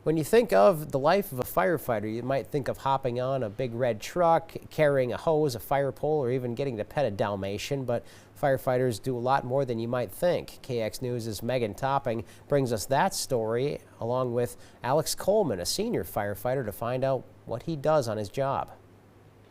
When you think of the life of a firefighter, you might think of hopping on a big red truck, carrying a hose, a fire pole, or even getting to pet a Dalmatian. But firefighters do a lot more than you might think. KX News' Megan Topping brings us that story, along with Alex Coleman, a senior firefighter, to find out what he does on his job.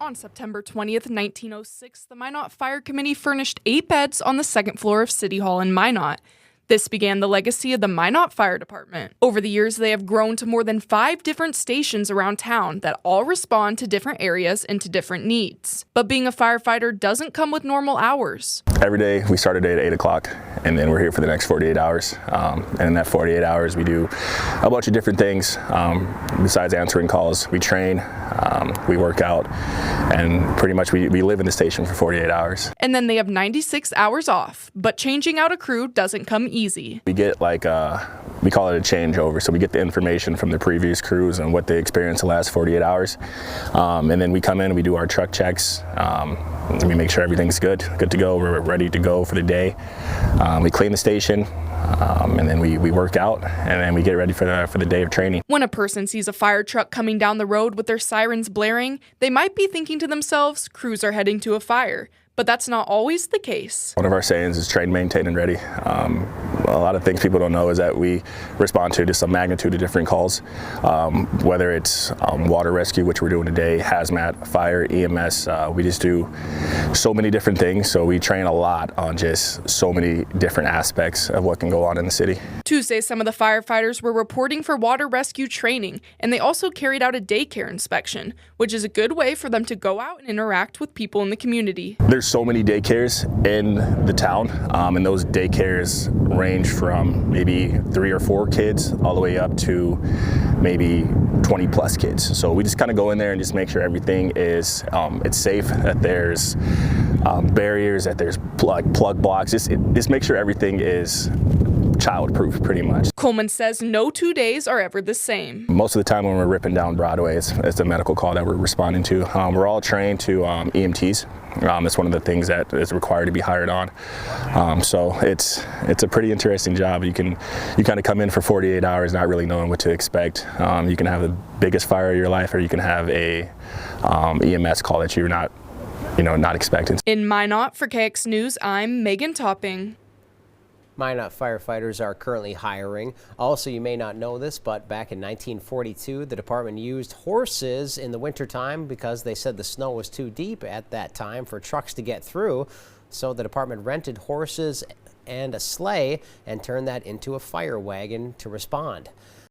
On September 20th, 1906, the Minot Fire Committee furnished 8 beds on the second floor of City Hall in Minot. This began the legacy of the Minot Fire Department. Over the years, they have grown to more than 5 different stations around town that all respond to different areas and to different needs. But being a firefighter doesn't come with normal hours. Every day we start our day at 8 o'clock, and then we're here for the next 48 hours. And in that 48 hours, we do a bunch of different things. Besides answering calls, we train, we work out, and pretty much we live in the station for 48 hours. And then they have 96 hours off, but changing out a crew doesn't come easy. We get we call it a changeover, so we get the information from the previous crews and what they experienced the last 48 hours. And then we come in and we do our truck checks. We make sure everything's good to go. We're ready to go for the day. We clean the station, and then we work out, and then we get ready for the day of training. When a person sees a fire truck coming down the road with their sirens blaring, they might be thinking to themselves, crews are heading to a fire. But that's not always the case. One of our sayings is train, maintain, and ready. A lot of things people don't know is that we respond to just a magnitude of different calls, whether it's water rescue, which we're doing today, hazmat, fire, EMS. We just do so many different things, so we train a lot on just so many different aspects of what can go on in the city. Tuesday, some of the firefighters were reporting for water rescue training, and they also carried out a daycare inspection, which is a good way for them to go out and interact with people in the community. There's so many daycares in the town, and those daycares range from maybe 3 or 4 kids all the way up to maybe 20 plus kids. So we just kind of go in there and just make sure everything is it's safe, that there's barriers, that there's plug blocks, just make sure everything is child-proof, pretty much. Coleman says no 2 days are ever the same. Most of the time when we're ripping down Broadway, it's a medical call that we're responding to. We're all trained to EMTs. It's one of the things that is required to be hired on. So it's a pretty interesting job. You kind of come in for 48 hours not really knowing what to expect. You can have the biggest fire of your life, or you can have a EMS call that you're not expecting. In Minot, for KX News, I'm Megan Topping. Minot firefighters are currently hiring. Also, you may not know this, but back in 1942, the department used horses in the wintertime because they said the snow was too deep at that time for trucks to get through. So the department rented horses and a sleigh and turned that into a fire wagon to respond.